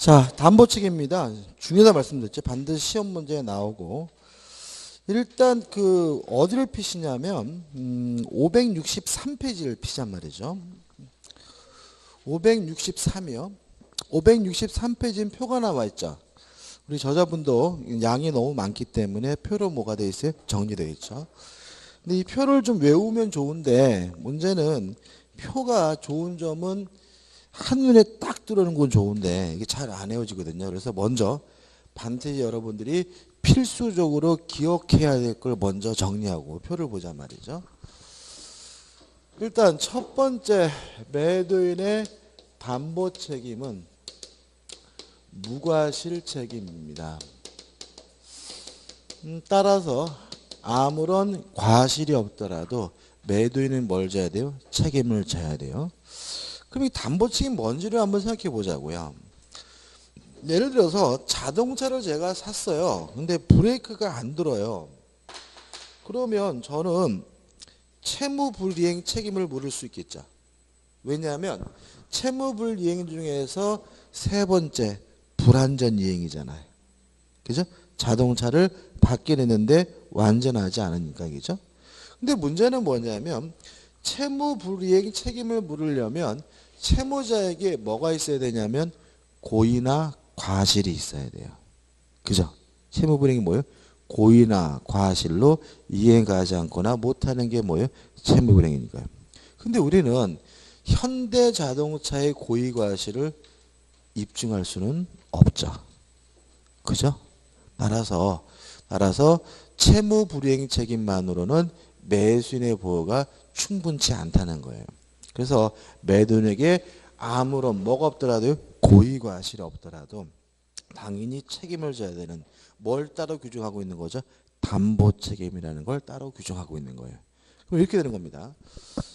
자, 담보책입니다. 중요하다 말씀드렸죠. 반드시 시험 문제에 나오고. 일단 어디를 피시냐면 563페이지를 피란 말이죠. 563이요. 563페이지는 표가 나와 있죠. 우리 저자분도 양이 너무 많기 때문에 표로 뭐가 되어 있어요? 정리되어 있죠. 근데 이 표를 좀 외우면 좋은데 문제는 표가 좋은 점은 한눈에 딱 들어오는 건 좋은데 이게 잘 안 외워지거든요. 그래서 먼저 반드시 여러분들이 필수적으로 기억해야 될 걸 먼저 정리하고 표를 보자 말이죠. 일단 첫 번째 매도인의 담보 책임은 무과실 책임입니다. 따라서 아무런 과실이 없더라도 매도인은 뭘 져야 돼요? 책임을 져야 돼요. 그럼 이 담보 책임 뭔지를 한번 생각해 보자고요. 예를 들어서 자동차를 제가 샀어요. 근데 브레이크가 안 들어요. 그러면 저는 채무불이행 책임을 물을 수 있겠죠. 왜냐하면 채무불이행 중에서 세 번째 불완전이행이잖아요. 그죠? 자동차를 받긴 했는데 완전하지 않으니까. 그죠? 근데 문제는 뭐냐면 채무불이행 책임을 물으려면 채무자에게 뭐가 있어야 되냐면 고의나 과실이 있어야 돼요. 그죠? 채무불이행이 뭐예요? 고의나 과실로 이행하지 않거나 못하는 게 뭐예요? 채무불이행이니까요. 근데 우리는 현대자동차의 고의 과실을 입증할 수는 없죠. 그죠? 따라서 채무불이행 책임만으로는 매수인의 보호가 충분치 않다는 거예요. 그래서 매도인에게 아무런 뭐가 없더라도 고의 과실이 없더라도 당연히 책임을 져야 되는 뭘 따로 규정하고 있는 거죠? 담보 책임이라는 걸 따로 규정하고 있는 거예요. 그럼 이렇게 되는 겁니다.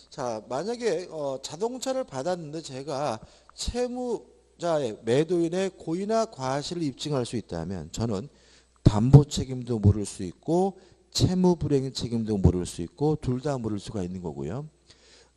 자, 만약에 자동차를 받았는데 제가 채무자의 매도인의 고의나 과실을 입증할 수 있다면 저는 담보 책임도 물을 수 있고 채무불이행 책임도 물을 수 있고 둘 다 물을 수가 있는 거고요.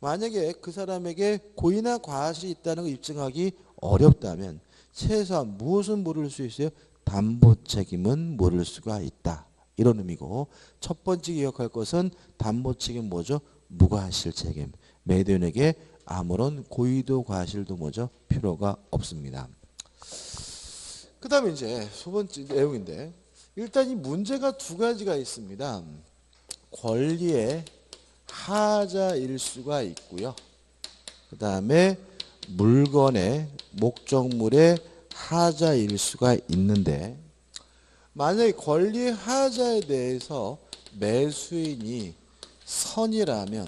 만약에 그 사람에게 고의나 과실이 있다는 걸 입증하기 어렵다면 최소한 무엇은 물을 수 있어요? 담보 책임은 물을 수가 있다. 이런 의미고 첫 번째 기억할 것은 담보 책임 뭐죠? 무과실 책임. 매도인에게 아무런 고의도 과실도 뭐죠? 필요가 없습니다. 그 다음에 이제 두 번째 내용인데 일단 이 문제가 두 가지가 있습니다. 권리의 하자일 수가 있고요. 그 다음에 물건의 목적물의 하자일 수가 있는데 만약에 권리의 하자에 대해서 매수인이 선이라면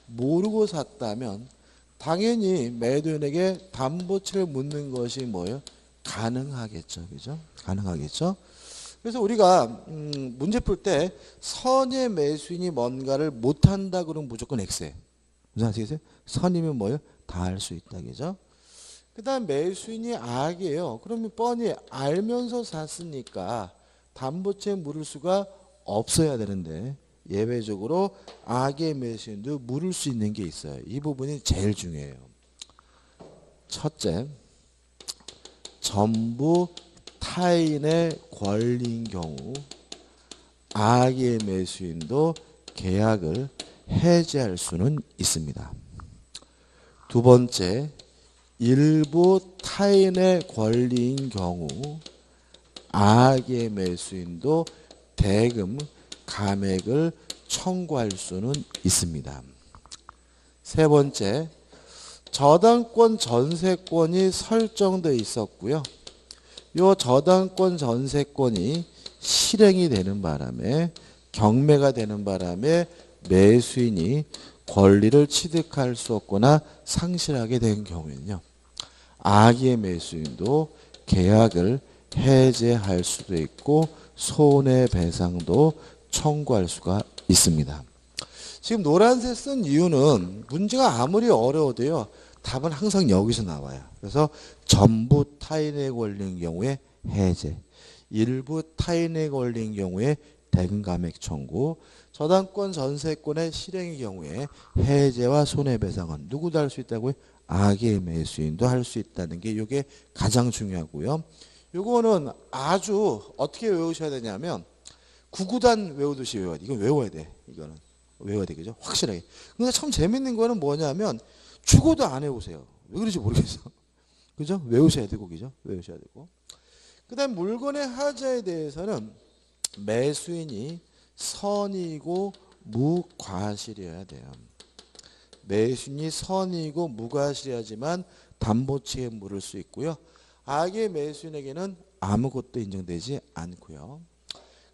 모르고 샀다면 당연히 매도인에게 담보치를 묻는 것이 뭐예요? 가능하겠죠. 그죠? 가능하겠죠. 그래서 우리가 문제 풀 때 선의 매수인이 뭔가를 못한다 그러면 무조건 X예요. 무슨 아시겠어요? 선이면 뭐예요? 다 할 수 있다. 그죠? 그 다음 매수인이 악이에요. 그러면 뻔히 알면서 샀으니까 담보채 물을 수가 없어야 되는데 예외적으로 악의 매수인도 물을 수 있는 게 있어요. 이 부분이 제일 중요해요. 첫째, 전부 타인의 권리인 경우 악의 매수인도 계약을 해지할 수는 있습니다. 두 번째, 일부 타인의 권리인 경우 악의 매수인도 대금 감액을 청구할 수는 있습니다. 세 번째, 저당권 전세권이 설정되어 있었고요. 이 저당권 전세권이 실행이 되는 바람에 경매가 되는 바람에 매수인이 권리를 취득할 수 없거나 상실하게 된 경우에는요. 악의 매수인도 계약을 해제할 수도 있고 손해배상도 청구할 수가 있습니다. 지금 노란색 쓴 이유는 문제가 아무리 어려워도요. 답은 항상 여기서 나와요. 그래서 전부 타인에 걸린 경우에 해제, 일부 타인에 걸린 경우에 대금 감액 청구, 저당권 전세권의 실행의 경우에 해제와 손해배상은 누구도 할 수 있다고요? 악의 매수인도 할 수 있다는 게 이게 가장 중요하고요. 요거는 아주 어떻게 외우셔야 되냐면 구구단 외우듯이 외워야 돼. 이건 외워야 돼. 이거는 외워야 되겠죠. 확실하게. 근데 참 재밌는 거는 뭐냐면 죽어도 안 외우세요. 왜 그런지 모르겠어. 그죠? 외우셔야 되고, 그죠? 외우셔야 되고. 그 다음 물건의 하자에 대해서는 매수인이 선이고 무과실이어야 돼요. 매수인이 선이고 무과실이야지만 담보치에 물을 수 있고요. 악의 매수인에게는 아무것도 인정되지 않고요.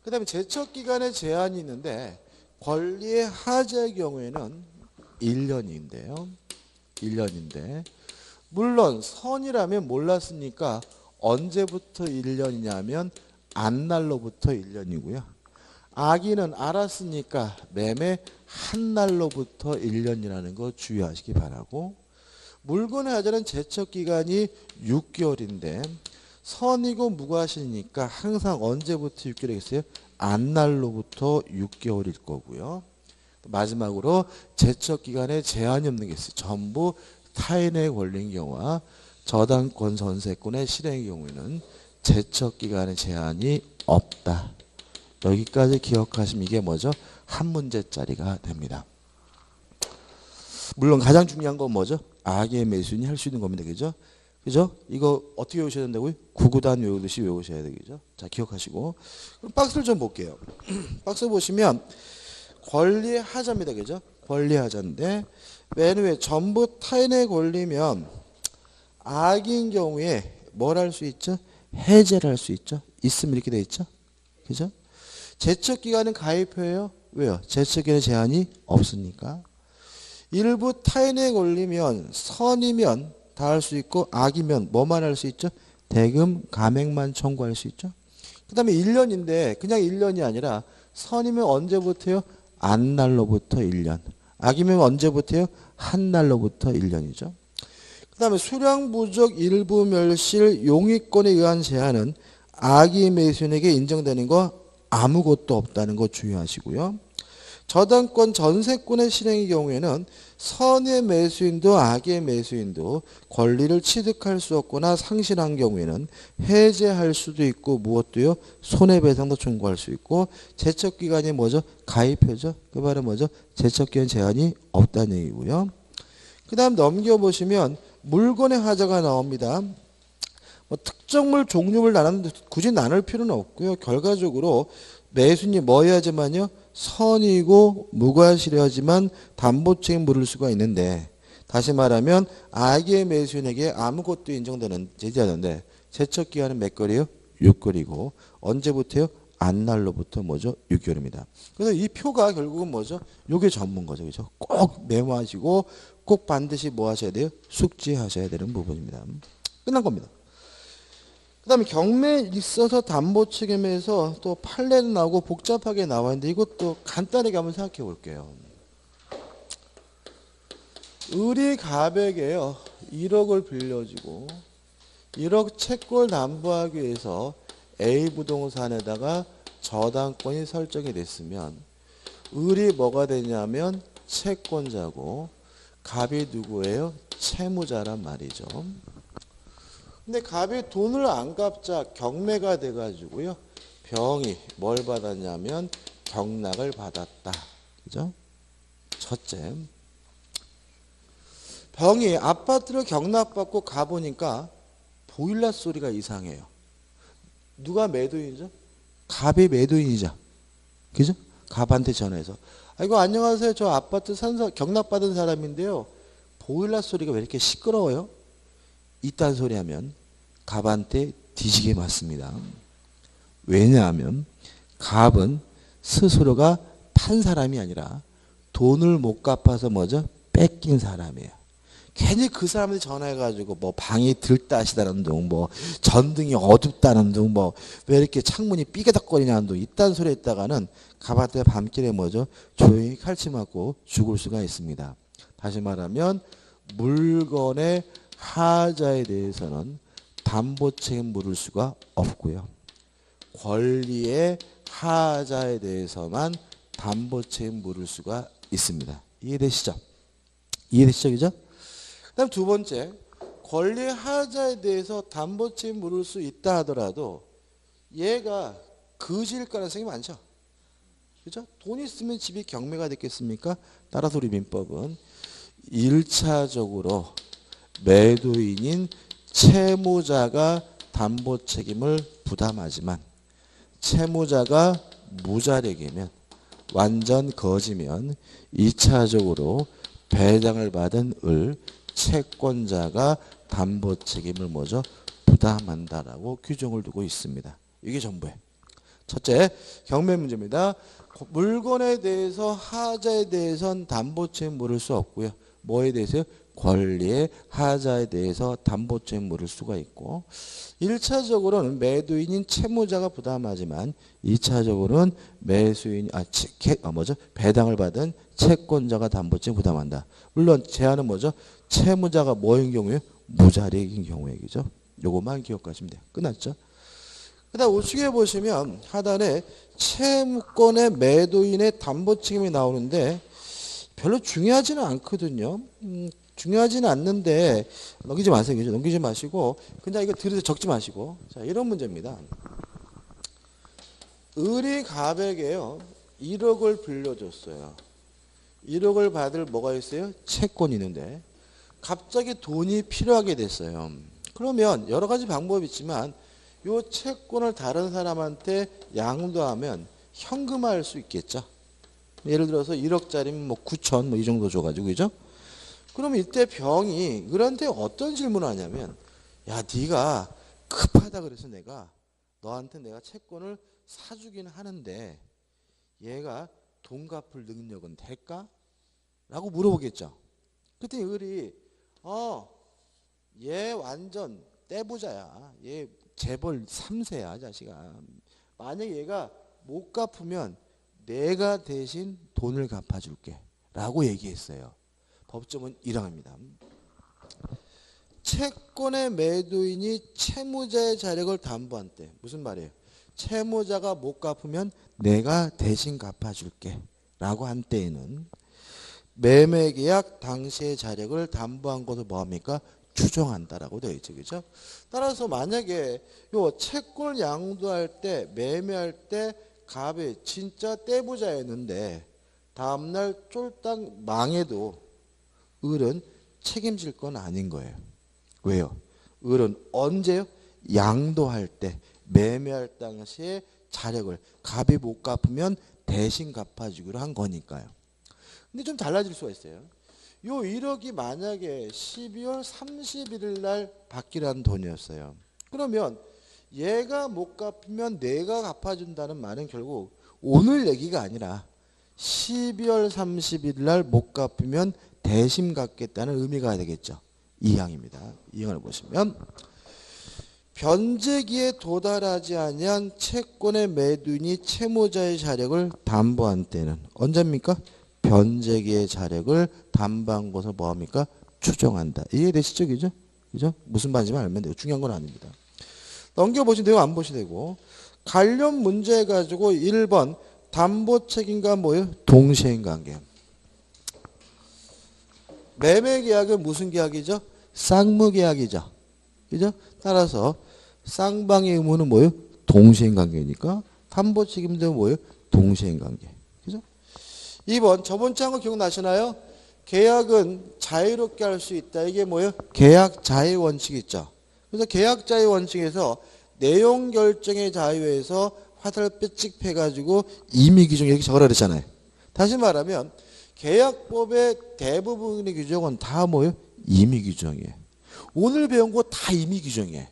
그 다음에 제척기간에 제한이 있는데 권리의 하자의 경우에는 1년인데요. 1년인데 물론 선이라면 몰랐으니까 언제부터 1년이냐면 안날로부터 1년이고요. 악인은 알았으니까 매매 한 날로부터 1년이라는 거 주의하시기 바라고, 물건의 하자는 제척기간이 6개월인데 선이고 무과실이니까 항상 언제부터 6개월이겠어요? 안날로부터 6개월일 거고요. 마지막으로 제척기간에 제한이 없는 게 있어요. 전부 타인의 권리인 경우와 저당권 전세권의 실행의 경우에는 제척기간의 제한이 없다. 여기까지 기억하시면 이게 뭐죠? 한 문제짜리가 됩니다. 물론 가장 중요한 건 뭐죠? 악의 매수인이 할 수 있는 겁니다. 그죠? 그죠? 이거 어떻게 외우셔야 된다고요? 구구단 외우듯이 외우셔야 되겠죠? 자, 기억하시고. 그럼 박스를 좀 볼게요. 박스 보시면 권리의 하자입니다. 그죠? 권리의 하자인데 맨 위에 전부 타인의 권리면 악인 경우에 뭘 할 수 있죠? 해제를 할 수 있죠? 있으면 이렇게 돼 있죠? 그죠? 제척기간은 가입해요. 왜요? 제척기간에 제한이 없으니까. 일부 타인의 권리면 선이면 다 할 수 있고 악이면 뭐만 할 수 있죠? 대금 감액만 청구할 수 있죠. 그 다음에 1년인데 그냥 1년이 아니라 선이면 언제부터요? 안날로부터 1년. 악이면 언제부터요? 한 날로부터 1년이죠. 그 다음에 수량 부족 일부 멸실 용의권에 의한 제한은 악의 매수인에게 인정되는 거 아무것도 없다는 거 주의하시고요. 저당권 전세권의 실행의 경우에는 선의 매수인도 악의 매수인도 권리를 취득할 수 없거나 상실한 경우에는 해제할 수도 있고 무엇도요? 손해배상도 청구할 수 있고 제척기간이 뭐죠? 가입해죠. 그 말은 뭐죠? 제척기간 제한이 없다는 얘기고요. 그 다음 넘겨보시면 물건의 하자가 나옵니다. 뭐 특정물 종류를 나누는데 굳이 나눌 필요는 없고요. 결과적으로 매수인이 뭐 해야지만요? 선이고 무과실이야지만 담보책임 물을 수가 있는데, 다시 말하면 악의 매수인에게 아무것도 인정되는 제재하는데 제척기간은 몇 개월이에요? 6개월이고 언제부터요? 안날로부터 뭐죠? 6개월입니다. 그래서 이 표가 결국은 뭐죠? 요게 전문 거죠. 그죠? 꼭 메모하시고 꼭 반드시 뭐 하셔야 돼요? 숙지하셔야 되는 부분입니다. 끝난 겁니다. 그 다음에 경매에 있어서 담보 책임에서 또 판례는 나오고 복잡하게 나와 있는데 이것도 간단하게 한번 생각해 볼게요. 을이 갑에게요 1억을 빌려주고 1억 채권을 담보하기 위해서 A 부동산에다가 저당권이 설정이 됐으면 을이 뭐가 되냐면 채권자고 갑이 누구예요? 채무자란 말이죠. 근데 갑이 돈을 안 갚자 경매가 돼가지고요. 병이 뭘 받았냐면 경락을 받았다. 그죠? 첫째. 병이 아파트를 경락받고 가보니까 보일러 소리가 이상해요. 누가 매도인이죠? 갑이 매도인이죠. 그죠? 갑한테 전화해서 아이고 안녕하세요. 저 아파트 경락받은 사람인데요. 보일러 소리가 왜 이렇게 시끄러워요? 이딴 소리 하면 갑한테 뒤지게 맞습니다. 왜냐하면 갑은 스스로가 판 사람이 아니라 돈을 못 갚아서 뭐죠? 뺏긴 사람이에요. 괜히 그 사람한테 전화해가지고 뭐 방이 들따시다는 둥, 뭐 전등이 어둡다는 둥, 뭐 왜 이렇게 창문이 삐그덕거리냐는 둥, 이딴 소리 했다가는 갑한테 밤길에 뭐죠? 조용히 칼치 맞고 죽을 수가 있습니다. 다시 말하면 물건의 하자에 대해서는 담보 책임 물을 수가 없고요. 권리의 하자에 대해서만 담보 책임 물을 수가 있습니다. 이해되시죠? 이해되시죠? 그죠? 그 그다음 두 번째, 권리 하자에 대해서 담보 책임 물을 수 있다 하더라도 얘가 거지일 가능성이 많죠. 그죠? 돈 있으면 집이 경매가 됐겠습니까? 따라서 우리 민법은 1차적으로 매도인인 채무자가 담보 책임을 부담하지만 채무자가 무자력이면 완전 거지면 2차적으로 배당을 받은 을 채권자가 담보 책임을 뭐죠? 부담한다라고 규정을 두고 있습니다. 이게 전부예요. 첫째, 경매 문제입니다. 물건에 대해서 하자에 대해서는 담보 책임 물을 수 없고요. 뭐에 대해서요? 권리의 하자에 대해서 담보 책임 물을 수가 있고 1차적으로는 매도인인 채무자가 부담하지만 2차적으로는 배당을 받은 채권자가 담보 책임 부담한다. 물론 제한은 뭐죠? 채무자가 뭐인 경우에 무자력인 경우이죠. 요것만 기억하시면 돼요. 끝났죠? 그다음 우측에 보시면 하단에 채무권의 매도인의 담보 책임이 나오는데 별로 중요하지는 않거든요. 중요하지는 않는데 넘기지 마세요. 그죠? 넘기지 마시고 그냥 이거 들으서 적지 마시고 자 이런 문제입니다. 을이 갑에게요 1억을 빌려줬어요. 1억을 받을 뭐가 있어요? 채권이 있는데 갑자기 돈이 필요하게 됐어요. 그러면 여러 가지 방법이 있지만 요 채권을 다른 사람한테 양도하면 현금화할 수 있겠죠. 예를 들어서 1억짜리면 뭐 9천 뭐 이 정도 줘가지고 그죠? 그러면 이때 병이 을한테 어떤 질문을 하냐면 야 네가 급하다 그래서 너한테 내가 채권을 사주긴 하는데 얘가 돈 갚을 능력은 될까? 라고 물어보겠죠. 그때 을이 얘 완전 떼부자야. 얘 재벌 3세야 자식아. 만약 얘가 못 갚으면 내가 대신 돈을 갚아줄게 라고 얘기했어요. 법정은 일항입니다. 채권의 매도인이 채무자의 자력을 담보한 때 무슨 말이에요? 채무자가 못 갚으면 내가 대신 갚아줄게 라고 한 때에는 매매계약 당시의 자력을 담보한 것을 뭐합니까? 추정한다라고 되어 있죠. 그죠? 따라서 만약에 요 채권을 양도할 때 매매할 때 갑이 진짜 떼부자였는데 다음날 쫄딱 망해도 을은 책임질 건 아닌 거예요. 왜요? 을은 언제요? 양도할 때 매매할 당시에 자력을 갑이 못 갚으면 대신 갚아주기로 한 거니까요. 근데 좀 달라질 수가 있어요. 요 1억이 만약에 12월 31일 날 받기로 돈이었어요. 그러면 얘가 못 갚으면 내가 갚아준다는 말은 결국 오늘 얘기가 아니라 12월 31일 날 못 갚으면 대신 갚겠다는 의미가 되겠죠. 2항입니다. 2항을 보시면 변제기에 도달하지 아니한 채권의 매도인이 채무자의 자력을 담보한 때는 언제입니까? 변제기의 자력을 담보한 것을 뭐합니까? 추정한다. 이해되시죠? 그죠? 그죠? 무슨 말인지만 알면 돼요. 중요한 건 아닙니다. 넘겨보시면 되고 안 보시면 되고 관련 문제 가지고 1번 담보 책임과 뭐예요? 동시행관계. 매매 계약은 무슨 계약이죠? 쌍무계약이죠. 그죠? 따라서 쌍방의 의무는 뭐예요? 동시행관계니까 담보 책임도 뭐예요? 동시행관계. 그죠? 2번 저번 장거 기억나시나요? 계약은 자유롭게 할 수 있다. 이게 뭐예요? 계약 자유 원칙 있죠. 그래서 계약 자유 원칙에서 내용 결정의 자유에서 화살표 찍혀가지고 임의 규정 이렇게 적으라 그랬잖아요. 다시 말하면 계약법의 대부분의 규정은 다 뭐예요? 임의 규정이에요. 오늘 배운 거 다 임의 규정이에요.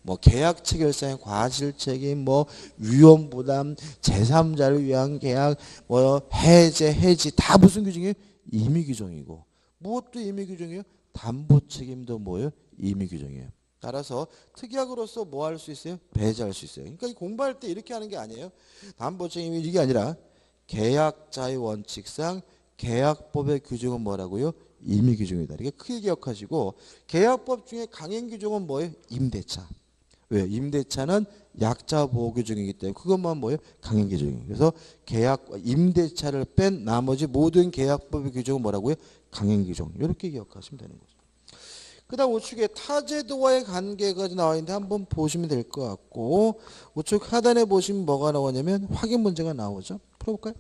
뭐 계약 체결상의 과실 책임, 뭐 위험 부담, 제3자를 위한 계약, 뭐 해지 다 무슨 규정이에요? 임의 규정이고 무엇도 임의 규정이에요? 담보 책임도 뭐예요? 임의 규정이에요. 따라서 특약으로서 뭐 할 수 있어요? 배제할 수 있어요. 그러니까 공부할 때 이렇게 하는 게 아니에요. 담보 책임이 이게 아니라 계약 자유 원칙상 계약법의 규정은 뭐라고요? 임의 규정이다. 이렇게 크게 기억하시고 계약법 중에 강행 규정은 뭐예요? 임대차. 왜요? 임대차는 약자 보호 규정이기 때문에 그것만 뭐예요? 강행 규정이에요. 그래서 계약 임대차를 뺀 나머지 모든 계약법의 규정은 뭐라고요? 강행 규정. 이렇게 기억하시면 되는 거죠. 그다음 우측에 타제도와의 관계가 나와 있는데 한번 보시면 될 것 같고 우측 하단에 보시면 뭐가 나오냐면 확인 문제가 나오죠. 풀어볼까요?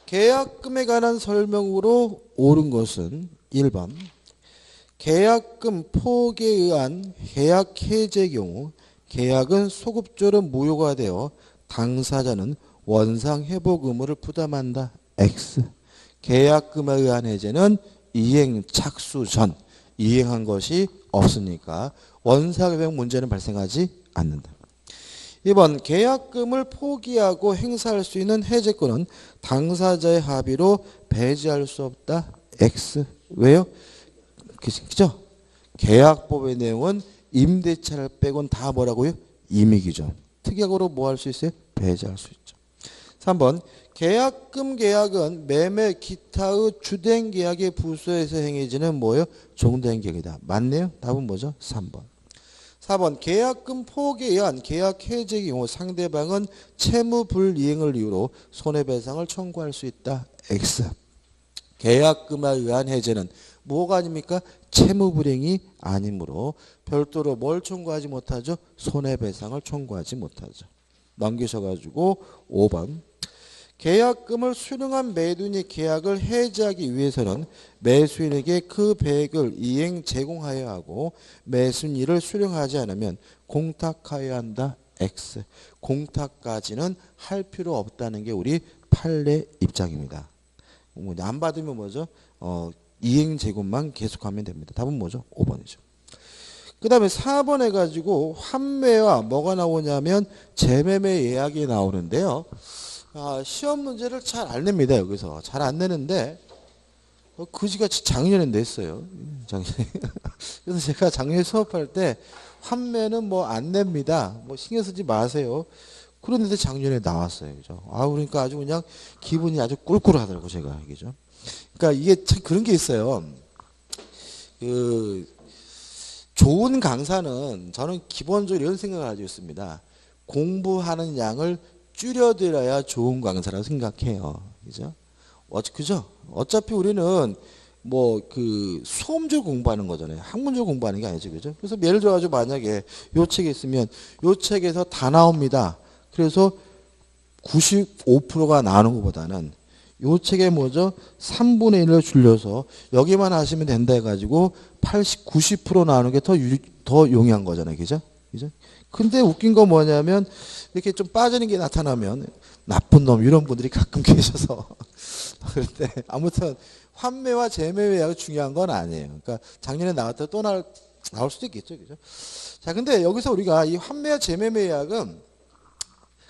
계약금에 관한 설명으로 옳은 것은 1번 계약금 포기에 의한 계약 해지의 경우 계약은 소급적으로 무효가 되어 당사자는 원상 회복 의무를 부담한다. X. 계약금에 의한 해제는 이행 착수 전 이행한 것이 없으니까 원상 회복 문제는 발생하지 않는다. 2번 계약금을 포기하고 행사할 수 있는 해제권은 당사자의 합의로 배제할 수 없다. X. 왜요? 그죠? 계약법의 내용은 임대차를 빼곤 다 뭐라고요? 임의기준. 특약으로 뭐 할 수 있어요? 배제할 수 있죠. 3번 계약금 계약은 매매 기타의 주된 계약의 부수에서 행해지는 뭐예요? 종된 계약이다. 맞네요? 답은 뭐죠? 3번. 4번 계약금 포기에 의한 계약 해지의 경우 상대방은 채무 불이행을 이유로 손해배상을 청구할 수 있다. X. 계약금에 의한 해제는 뭐가 아닙니까? 채무 불이행이 아니므로 별도로 뭘 청구하지 못하죠? 손해배상을 청구하지 못하죠. 넘기셔가지고 5번 계약금을 수령한 매도인이 계약을 해지하기 위해서는 매수인에게 그 배액을 이행 제공하여야 하고 매수인 이를 수령하지 않으면 공탁하여야 한다. X. 공탁까지는 할 필요 없다는 게 우리 판례 입장입니다. 안 받으면 뭐죠? 이행 제공만 계속하면 됩니다. 답은 뭐죠? 5번이죠. 그 다음에 4번 해가지고 환매와 뭐가 나오냐면 재매매 예약이 나오는데요. 시험 문제를 잘 안 냅니다. 여기서 잘 안 내는데 그지같이 작년에 냈어요. 작년에. 그래서 제가 작년에 수업할 때 환매는 뭐 안 냅니다. 뭐 신경 쓰지 마세요. 그런데 작년에 나왔어요. 그죠? 그러니까 아주 그냥 기분이 아주 꿀꿀하더라고 제가. 그죠? 그러니까 이게 참 그런 게 있어요. 좋은 강사는 저는 기본적으로 이런 생각을 가지고 있습니다. 공부하는 양을 줄여들어야 좋은 강사라고 생각해요. 그죠? 그죠? 어차피 우리는 뭐 수험적으로 공부하는 거잖아요. 학문적으로 공부하는 게 아니죠. 그죠? 그래서 예를 들어가지고 만약에 요 책에 있으면 요 책에서 다 나옵니다. 그래서 95%가 나오는 것보다는 요 책에 뭐죠? 3분의 1을 줄여서 여기만 하시면 된다 해가지고 80, 90% 나오는 게 더 용이한 거잖아요. 그죠? 그죠? 근데 웃긴 거 뭐냐면 이렇게 좀 빠지는 게 나타나면 나쁜 놈 이런 분들이 가끔 계셔서 그런데 아무튼 환매와 재매매 예약이 중요한 건 아니에요. 그러니까 작년에 나왔다 또 나올 수도 있겠죠. 그죠? 자, 근데 여기서 우리가 이 환매와 재매매 예약은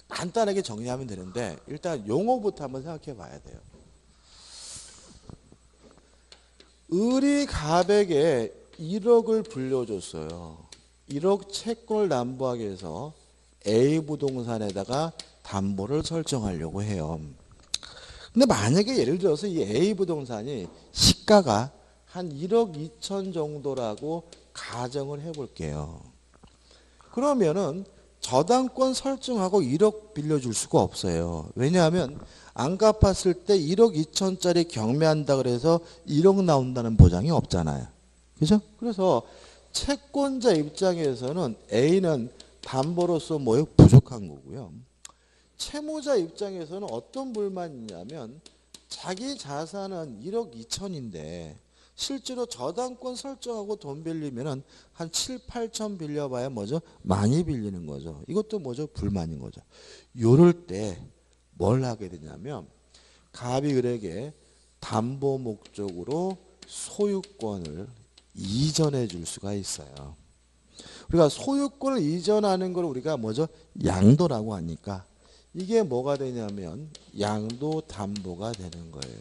간단하게 정리하면 되는데 일단 용어부터 한번 생각해 봐야 돼요. 을이 갑에게 1억을 불려줬어요. 1억 채권을 담보하기 위해서 A 부동산에다가 담보를 설정하려고 해요. 근데 만약에 예를 들어서 이 A 부동산이 시가가 한 1억 2천 정도라고 가정을 해볼게요. 그러면은 저당권 설정하고 1억 빌려줄 수가 없어요. 왜냐하면 안 갚았을 때 1억 2천짜리 경매한다 그래서 1억 나온다는 보장이 없잖아요. 그죠? 그래서 채권자 입장에서는 A는 담보로서 뭐예요? 부족한 거고요. 채무자 입장에서는 어떤 불만이 있냐면 자기 자산은 1억 2천인데 실제로 저당권 설정하고 돈 빌리면은 한 7, 8천 빌려봐야 뭐죠? 많이 빌리는 거죠. 이것도 뭐죠? 불만인 거죠. 요럴 때 뭘 하게 되냐면 갑이 을에게 담보 목적으로 소유권을 이전해 줄 수가 있어요. 우리가 소유권을 이전하는 걸 우리가 뭐죠? 양도라고 하니까 이게 뭐가 되냐면 양도담보가 되는 거예요.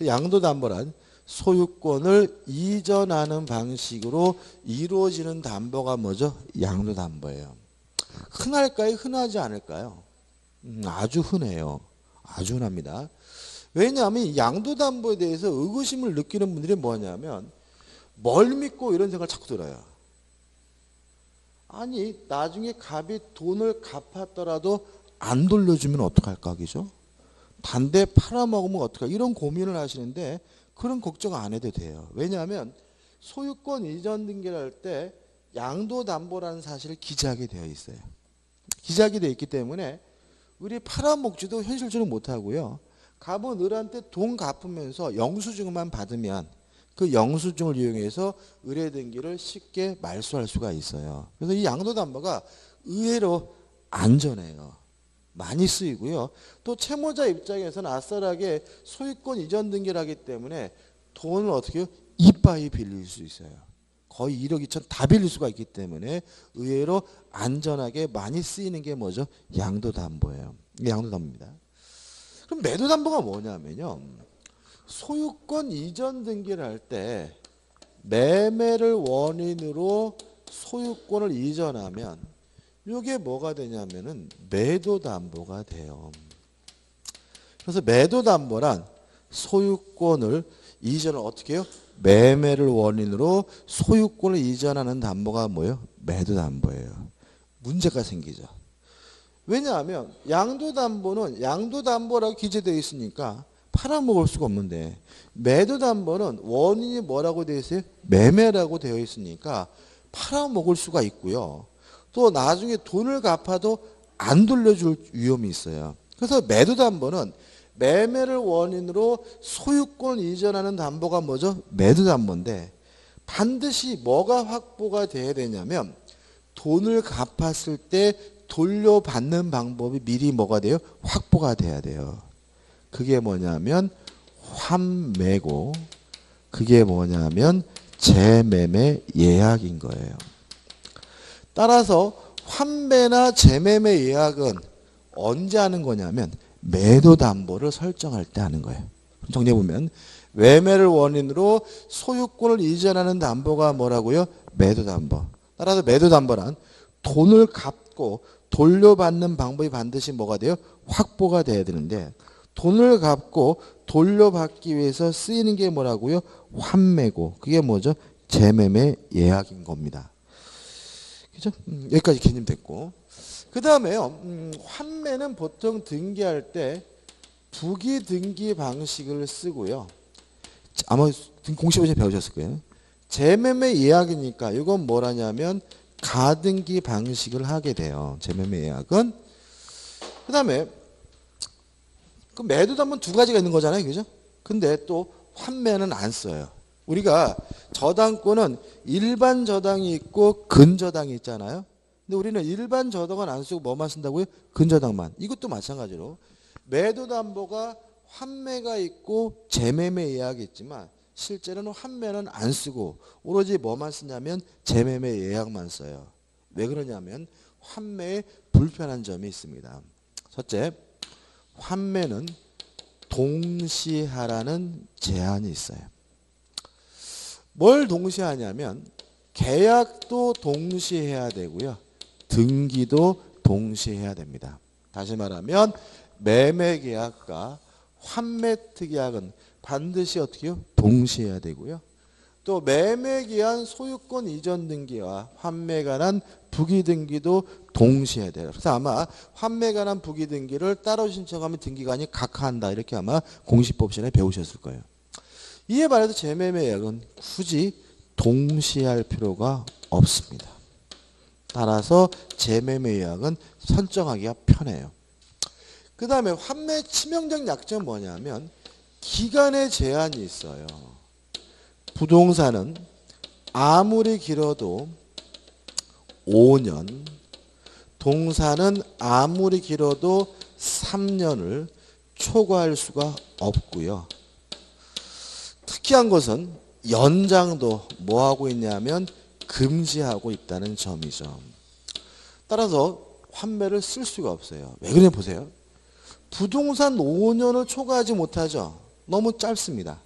양도담보란 소유권을 이전하는 방식으로 이루어지는 담보가 뭐죠? 양도담보예요. 흔할까요? 흔하지 않을까요? 아주 흔해요. 아주 흔합니다. 왜냐하면 이 양도담보에 대해서 의구심을 느끼는 분들이 뭐냐면 뭘 믿고 이런 생각을 자꾸 들어요. 아니 나중에 갑이 돈을 갚았더라도 안 돌려주면 어떡할까 그죠? 단대 팔아먹으면 어떡할까 이런 고민을 하시는데 그런 걱정 안 해도 돼요. 왜냐하면 소유권 이전 등기를 할 때 양도담보라는 사실을 기재하게 되어 있어요. 기재하게 되어 있기 때문에 우리 팔아먹지도 현실적으로 못하고요. 갑은 을한테 돈 갚으면서 영수증만 받으면 그 영수증을 이용해서 의뢰등기를 쉽게 말소할 수가 있어요. 그래서 이 양도담보가 의외로 안전해요. 많이 쓰이고요. 또 채무자 입장에서는 아싸라게 소유권 이전 등기를 하기 때문에 돈을 어떻게 해요? 이빠이 빌릴 수 있어요. 거의 1억 2천 다 빌릴 수가 있기 때문에 의외로 안전하게 많이 쓰이는 게 뭐죠? 양도담보예요. 이게 양도담보입니다. 그럼 매도담보가 뭐냐면요. 소유권 이전 등기를 할 때 매매를 원인으로 소유권을 이전하면 이게 뭐가 되냐면은 매도담보가 돼요. 그래서 매도담보란 소유권을 이전을 어떻게 해요? 매매를 원인으로 소유권을 이전하는 담보가 뭐예요? 매도담보예요. 문제가 생기죠. 왜냐하면 양도담보는 양도담보라고 기재되어 있으니까 팔아먹을 수가 없는데 매도담보는 원인이 뭐라고 되어 있어요? 매매라고 되어 있으니까 팔아먹을 수가 있고요. 또 나중에 돈을 갚아도 안 돌려줄 위험이 있어요. 그래서 매도담보는 매매를 원인으로 소유권을 이전하는 담보가 뭐죠? 매도담보인데 반드시 뭐가 확보가 돼야 되냐면 돈을 갚았을 때 돌려받는 방법이 미리 뭐가 돼요? 확보가 돼야 돼요. 그게 뭐냐면 환매고 그게 뭐냐면 재매매 예약인 거예요. 따라서 환매나 재매매 예약은 언제 하는 거냐면 매도담보를 설정할 때 하는 거예요. 정리해보면 매매를 원인으로 소유권을 이전하는 담보가 뭐라고요? 매도담보. 따라서 매도담보란 돈을 갚고 돌려받는 방법이 반드시 뭐가 돼요? 확보가 돼야 되는데 돈을 갚고 돌려받기 위해서 쓰이는 게 뭐라고요? 환매고 그게 뭐죠? 재매매 예약인 겁니다. 그죠? 여기까지 개념 됐고 그 다음에요. 환매는 보통 등기할 때 부기 등기 방식을 쓰고요. 아마 공시보시에 배우셨을 거예요. 재매매 예약이니까 이건 뭐라냐면 가등기 방식을 하게 돼요. 재매매 예약은. 그 다음에 그 매도담보는 두 가지가 있는 거잖아요. 그죠? 근데 또 환매는 안 써요. 우리가 저당권은 일반 저당이 있고 근저당이 있잖아요. 근데 우리는 일반 저당은 안 쓰고 뭐만 쓴다고요? 근저당만. 이것도 마찬가지로 매도담보가 환매가 있고 재매매 예약이 있지만 실제로는 환매는 안 쓰고 오로지 뭐만 쓰냐면 재매매 예약만 써요. 왜 그러냐면 환매에 불편한 점이 있습니다. 첫째, 환매는 동시에 하라는 제한이 있어요. 뭘 동시에 하냐면 계약도 동시에 해야 되고요. 등기도 동시에 해야 됩니다. 다시 말하면 매매 계약과 환매 특약은 반드시 어떻게 해요? 동시에 해야 되고요. 또 매매 기한 소유권 이전 등기와 환매 관한 부기 등기도 동시에 해야 돼요. 그래서 아마 환매 관한 부기 등기를 따로 신청하면 등기관이 각하한다. 이렇게 아마 공시법시에 배우셨을 거예요. 이에 반해서 재매매 예약은 굳이 동시에 할 필요가 없습니다. 따라서 재매매 예약은 선정하기가 편해요. 그 다음에 환매 치명적 약점은 뭐냐면 기간의 제한이 있어요. 부동산은 아무리 길어도 5년, 동산은 아무리 길어도 3년을 초과할 수가 없고요. 특이한 것은 연장도 뭐하고 있냐면 금지하고 있다는 점이죠. 따라서 환매를 쓸 수가 없어요. 왜 그러냐 보세요. 부동산 5년을 초과하지 못하죠. 너무 짧습니다.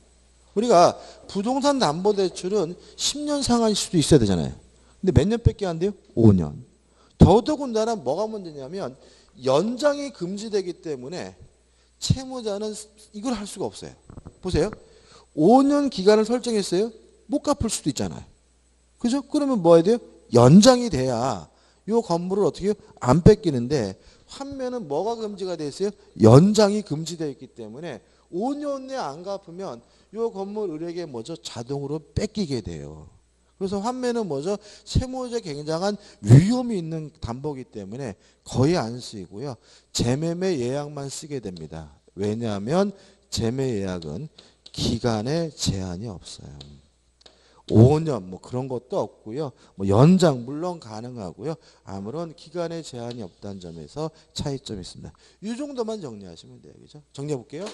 우리가 부동산 담보대출은 10년 상한일 수도 있어야 되잖아요. 근데 몇 년밖에 안 돼요? 5년. 더더군다나 뭐가 문제냐면 연장이 금지되기 때문에 채무자는 이걸 할 수가 없어요. 보세요. 5년 기간을 설정했어요. 못 갚을 수도 있잖아요. 그죠? 그러면 뭐 해야 돼요? 연장이 돼야 이 건물을 어떻게 해요? 안 뺏기는데 환매는 뭐가 금지가 되어 있어요? 연장이 금지되어 있기 때문에 5년 내에 안 갚으면 요 건물 을에게 뭐죠? 자동으로 뺏기게 돼요. 그래서 환매는 뭐죠? 채무자에 굉장한 위험이 있는 담보이기 때문에 거의 안 쓰이고요. 재매매 예약만 쓰게 됩니다. 왜냐하면 재매 예약은 기간에 제한이 없어요. 5년 뭐 그런 것도 없고요. 뭐 연장 물론 가능하고요. 아무런 기간에 제한이 없다는 점에서 차이점이 있습니다. 이 정도만 정리하시면 돼요. 그죠? 정리해 볼게요.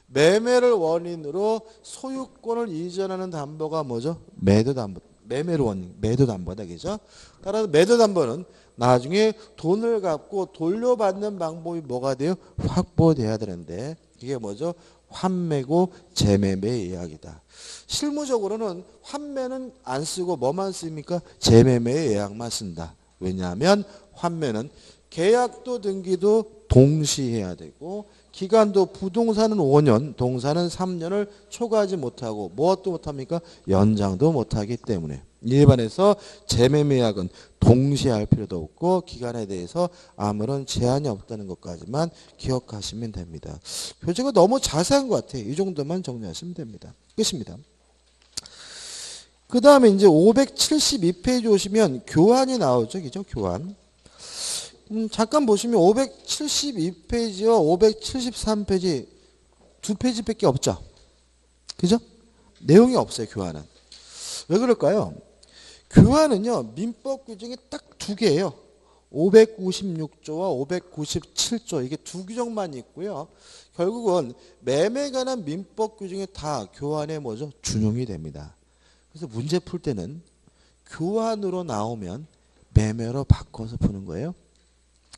매매를 원인으로 소유권을 이전하는 담보가 뭐죠? 매도담보. 매매를 원인, 매도담보다. 그죠? 따라서 매도담보는 나중에 돈을 갚고 돌려받는 방법이 뭐가 돼요? 확보돼야 되는데 이게 뭐죠? 환매고 재매매 예약이다. 실무적으로는 환매는 안 쓰고 뭐만 씁니까? 재매매 예약만 쓴다. 왜냐하면 환매는 계약도 등기도 동시에 해야 되고 기간도 부동산은 5년, 동산은 3년을 초과하지 못하고 무엇도 못합니까? 연장도 못하기 때문에 일반에서 재매매 예약은 동시에 할 필요도 없고 기간에 대해서 아무런 제한이 없다는 것까지만 기억하시면 됩니다. 교재가 너무 자세한 것 같아요. 이 정도만 정리하시면 됩니다. 끝입니다. 그 다음에 이제 572페이지 오시면 교환이 나오죠. 그죠? 교환. 잠깐 보시면 572페이지와 573페이지 두 페이지밖에 없죠. 그죠? 내용이 없어요. 교환은. 왜 그럴까요? 교환은요. 민법 규정이 딱 두 개예요. 596조와 597조 이게 두 규정만 있고요. 결국은 매매에 관한 민법 규정이 다 교환에 뭐죠? 준용이 됩니다. 그래서 문제 풀 때는 교환으로 나오면 매매로 바꿔서 푸는 거예요.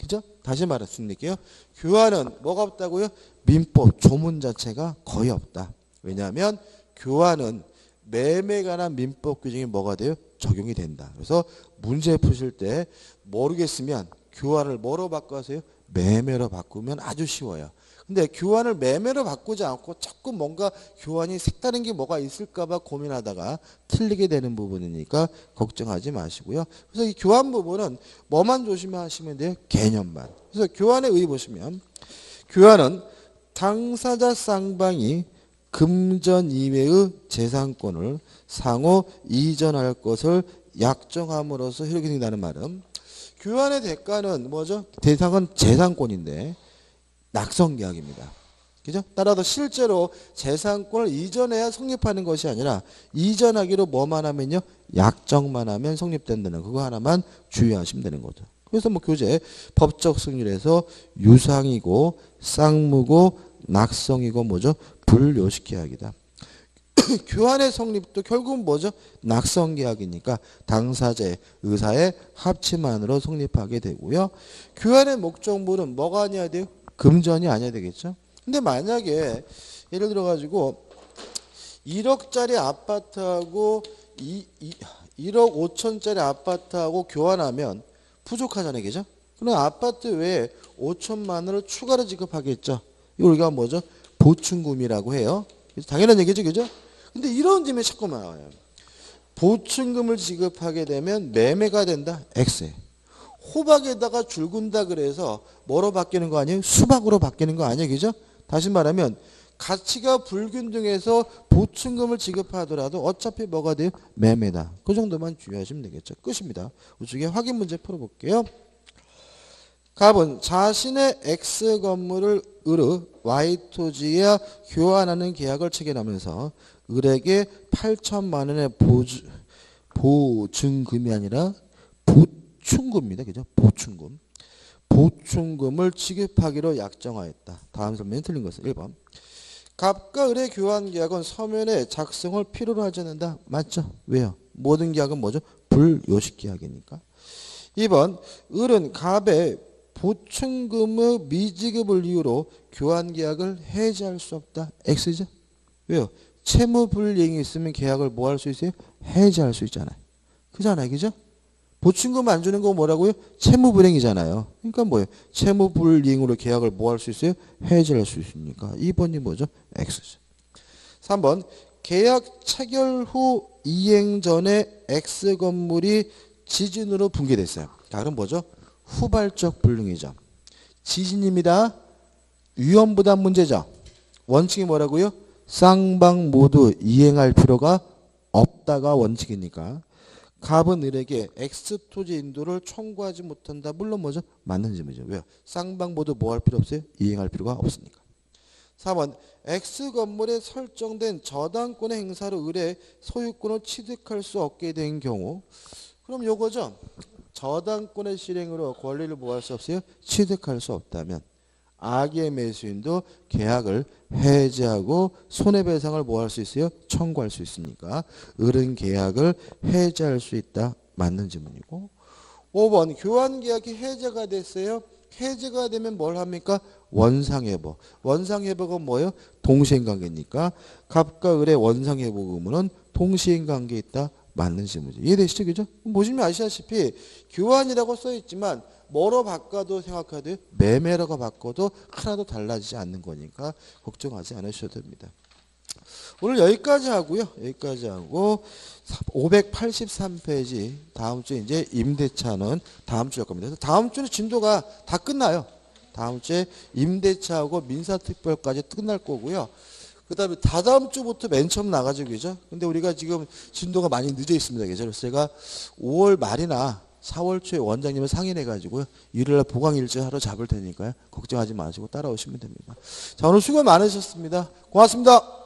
그죠? 다시 말씀드릴게요. 교환은 뭐가 없다고요? 민법 조문 자체가 거의 없다. 왜냐하면 교환은 매매에 관한 민법 규정이 뭐가 돼요? 적용이 된다. 그래서 문제 푸실 때 모르겠으면 교환을 뭐로 바꿔서요? 매매로 바꾸면 아주 쉬워요. 근데 교환을 매매로 바꾸지 않고 자꾸 뭔가 교환이 색다른 게 뭐가 있을까봐 고민하다가 틀리게 되는 부분이니까 걱정하지 마시고요. 그래서 이 교환 부분은 뭐만 조심하시면 돼요? 개념만. 그래서 교환의 의의 보시면 교환은 당사자 쌍방이 금전 이외의 재산권을 상호 이전할 것을 약정함으로써 이렇게 된다는 말은 교환의 대가는 뭐죠? 대상은 재산권인데 낙성계약입니다. 그죠? 따라서 실제로 재산권을 이전해야 성립하는 것이 아니라 이전하기로 뭐만 하면요? 약정만 하면 성립된다는 그거 하나만 주의하시면 되는 거죠. 그래서 뭐 교재 법적 승률에서 유상이고 쌍무고 낙성이고 뭐죠? 불요식계약이다. 교환의 성립도 결국은 뭐죠? 낙성계약이니까 당사자의 의사의 합치만으로 성립하게 되고요. 교환의 목적물은 뭐가 아니어야 돼요? 금전이 아니어야 되겠죠. 근데 만약에 예를 들어 가지고 1억짜리 아파트하고 1억 5천짜리 아파트하고 교환하면 부족하잖아요. 그죠? 그럼 아파트 외에 5천만 원을 추가로 지급하겠죠. 이걸 우리가 뭐죠? 보충금이라고 해요. 당연한 얘기죠. 그죠? 근데 이런 점이 자꾸 나와요. 보충금을 지급하게 되면 매매가 된다. X에. 호박에다가 줄 긋는다 그래서 뭐로 바뀌는 거 아니에요? 수박으로 바뀌는 거 아니에요? 그죠? 다시 말하면 가치가 불균등해서 보충금을 지급하더라도 어차피 뭐가 돼요? 매매다. 그 정도만 주의하시면 되겠죠. 끝입니다. 이쪽에 확인 문제 풀어볼게요. 갑은 자신의 X 건물을 을의 Y 토지에 교환하는 계약을 체결하면서 을에게 8천만 원의 보증금이 아니라 보충금입니다. 그죠? 보충금. 보충금을 지급하기로 약정하였다. 다음 설명이 틀린 것은 1번. 갑과 을의 교환 계약은 서면에 작성을 필요로 하지 않는다. 맞죠? 왜요? 모든 계약은 뭐죠? 불요식 계약이니까. 2번. 을은 갑의 보충금의 미지급을 이유로 교환 계약을 해지할 수 없다. X죠? 왜요? 채무불이행이 있으면 계약을 뭐 할 수 있어요? 해지할 수 있잖아요. 그잖아요. 그죠? 보충금 안 주는 거 뭐라고요? 채무불이행이잖아요. 그러니까 뭐예요? 채무불이행으로 계약을 뭐 할 수 있어요? 해지할 수 있으니까. 2번이 뭐죠? X죠. 3번. 계약 체결 후 이행 전에 X 건물이 지진으로 붕괴됐어요. 자, 그럼 뭐죠? 후발적 불능이죠. 지진입니다. 위험부담 문제죠. 원칙이 뭐라고요? 쌍방 모두 이행할 필요가 없다가 원칙이니까 갑은 을에게 X 토지 인도를 청구하지 못한다. 물론 뭐죠? 맞는 질문이죠. 왜요? 쌍방 모두 뭐 할 필요 없어요? 이행할 필요가 없으니까. 4번 X 건물에 설정된 저당권의 행사로 을의 소유권을 취득할 수 없게 된 경우 그럼 요거죠. 저당권의 실행으로 권리를 뭐 할 수 없어요? 취득할 수 없다면 악의 매수인도 계약을 해지하고 손해배상을 뭐 할 수 있어요? 청구할 수 있으니까 을은 계약을 해지할 수 있다. 맞는 질문이고 5번 교환계약이 해제가 됐어요. 해제가 되면 뭘 합니까? 원상회복. 원상회복은 뭐예요? 동시행관계니까 갑과 을의 원상회복 의무는 동시행관계에 있다. 맞는 질문이죠. 이해되시죠? 그죠? 보시면 아시다시피 교환이라고 써있지만 뭐로 바꿔도 생각해야 돼요? 매매라고 바꿔도 하나도 달라지지 않는 거니까 걱정하지 않으셔도 됩니다. 오늘 여기까지 하고요. 여기까지 하고 583페이지 다음 주에 이제 임대차는 다음 주에 할 겁니다. 그래서 다음 주는 진도가 다 끝나요. 다음 주에 임대차하고 민사특별까지 끝날 거고요. 그 다음에 다다음 주부터 맨 처음 나가지고 그죠? 근데 우리가 지금 진도가 많이 늦어 있습니다. 그래서 제가 5월 말이나 4월 초에 원장님을 상의해가지고 일요일날 보강일지 하러 잡을 테니까요. 걱정하지 마시고 따라오시면 됩니다. 자, 오늘 수고 많으셨습니다. 고맙습니다.